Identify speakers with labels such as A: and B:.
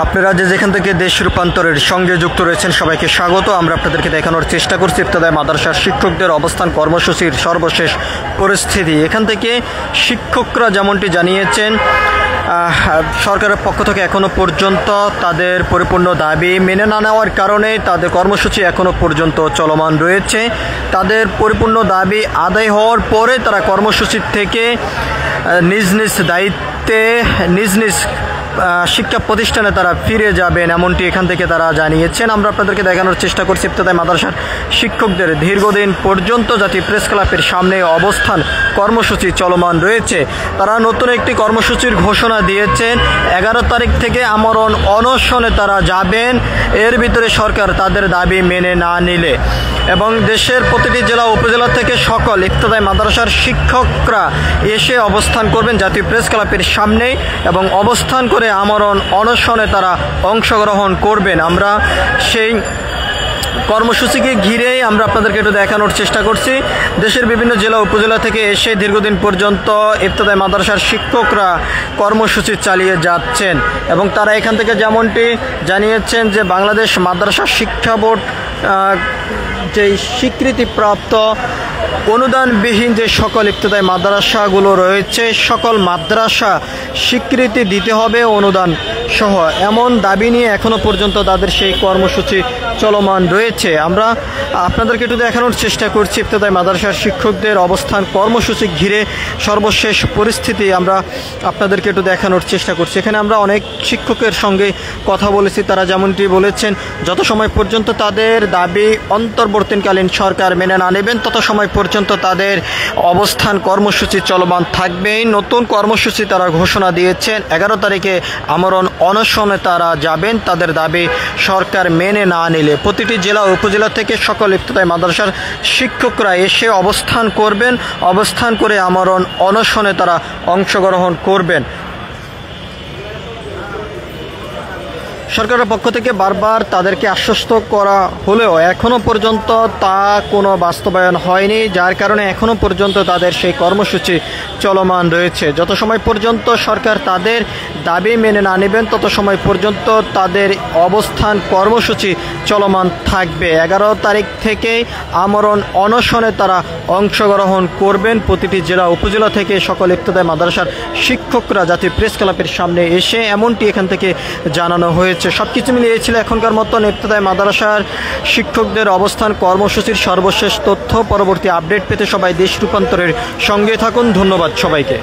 A: আপনারা যেখান থেকে দেশ রূপান্তরের সঙ্গে যুক্ত রয়েছেন সবাইকে স্বাগত। আমরা আপনাদেরকে দেখানোর চেষ্টা করছি ইফতেদায়ী মাদ্রাসার শিক্ষকদের অবস্থান কর্মসূচির সর্বশেষ পরিস্থিতি। এখান থেকে শিক্ষকরা যেমনটি জানিয়েছেন, সরকারের পক্ষ থেকে এখনও পর্যন্ত তাদের পরিপূর্ণ দাবি মেনে না নেওয়ার কারণে তাদের কর্মসূচি এখনও পর্যন্ত চলমান রয়েছে। তাদের পরিপূর্ণ দাবি আদায় হওয়ার পরে তারা কর্মসূচি থেকে নিজ নিজ দায়িত্বে নিজ নিজ শিক্ষা প্রতিষ্ঠানে তারা ফিরে যাবেন, এমনটি এখান থেকে তারা জানিয়েছেন। আমরা আপনাদেরকে দেখানোর চেষ্টা করছি ইফতেদায়ী মাদ্রাসার শিক্ষকদের দীর্ঘদিন পর্যন্ত জাতীয় প্রেস ক্লাবের সামনে অবস্থান কর্মসূচি চলমান রয়েছে। তারা নতুন একটি কর্মসূচির ঘোষণা দিয়েছেন। 11 তারিখ থেকে আমরণ অনশনে তারা যাবেন, এর ভিতরে সরকার তাদের দাবি মেনে না নিলে। এবং দেশের প্রতিটি জেলা উপজেলা থেকে সকল ইফতেদায়ী মাদ্রাসার শিক্ষকরা এসে অবস্থান করবেন জাতীয় প্রেস ক্লাবের সামনে এবং অবস্থান করে আমরণ অনশনে তারা অংশগ্রহণ করবেন। আমরা সেই কর্মসূচিকে ঘিরেই আমরা আপনাদেরকে একটু দেখানোর চেষ্টা করছি। দেশের বিভিন্ন জেলা উপজেলা থেকে এসে দীর্ঘদিন পর্যন্ত ইফতেদায়ী মাদ্রাসার শিক্ষকরা কর্মসূচি চালিয়ে যাচ্ছেন এবং তারা এখান থেকে যেমনটি জানিয়েছেন যে বাংলাদেশ মাদ্রাসা শিক্ষা বোর্ড যে স্বীকৃতিপ্রাপ্ত অনুদানবিহীন যে সকল ইফতেদায়ী মাদ্রাসাগুলো রয়েছে সকল মাদ্রাসা স্বীকৃতি দিতে হবে অনুদান সহ, এমন দাবি নিয়ে এখনও পর্যন্ত তাদের সেই কর্মসূচি চলমান রয়েছে। আমরা আপনাদেরকে একটু দেখানোর চেষ্টা করছি ইফতেদায়ী মাদ্রাসার শিক্ষকদের অবস্থান কর্মসূচি ঘিরে সর্বশেষ পরিস্থিতি আমরা আপনাদেরকে একটু দেখানোর চেষ্টা করছি। এখানে আমরা অনেক শিক্ষকের সঙ্গে কথা বলেছি, তারা যেমনটি বলেছেন যত সময় পর্যন্ত তাদের দাবি অন্তর্বর্তীকালীন সরকার মেনে না নেবেন তত সময় পর্যন্ত তাদের অবস্থান কর্মসূচি চলমান থাকবে। নতুন কর্মসূচি তারা ঘোষণা দিয়েছেন, 11 তারিখে আমরণ অনশনে তারা যাবেন তাদের দাবি সরকার মেনে না নিলে। প্রতিটি জেলা উপজেলা থেকে সকল ইফতেদায়ী মাদ্রাসার শিক্ষকরা এসে অবস্থান করবেন, অবস্থান করে আমরণ অনশনে তারা অংশগ্রহণ করবেন। সরকারের পক্ষ থেকে বারবার তাদেরকে আশ্বস্ত করা হলেও এখনও পর্যন্ত তা কোনো বাস্তবায়ন হয়নি, যার কারণে এখনও পর্যন্ত তাদের সেই কর্মসূচি চলমান রয়েছে। যত সময় পর্যন্ত সরকার তাদের দাবি মেনে না নেবেন তত সময় পর্যন্ত তাদের অবস্থান কর্মসূচি চলমান থাকবে। 11 তারিখ থেকে আমরণ অনশনে তারা অংশগ্রহণ করবেন। প্রতিটি জেলা উপজেলা থেকে সকল ইফতেদায়ী মাদ্রাসার শিক্ষকরা জাতীয় প্রেস ক্লাবের সামনে এসে এমনটি এখান থেকে জানানো হয়েছে। সবকিছু মিলিয়েছিল এখনকার মতো ইফতেদায়ী মাদ্রাসার শিক্ষকদের অবস্থান কর্মসূচির সর্বশেষ তথ্য। পরবর্তী আপডেট পেতে সবাই দেশ রূপান্তরের সঙ্গে থাকুন। ধন্যবাদ সবাইকে।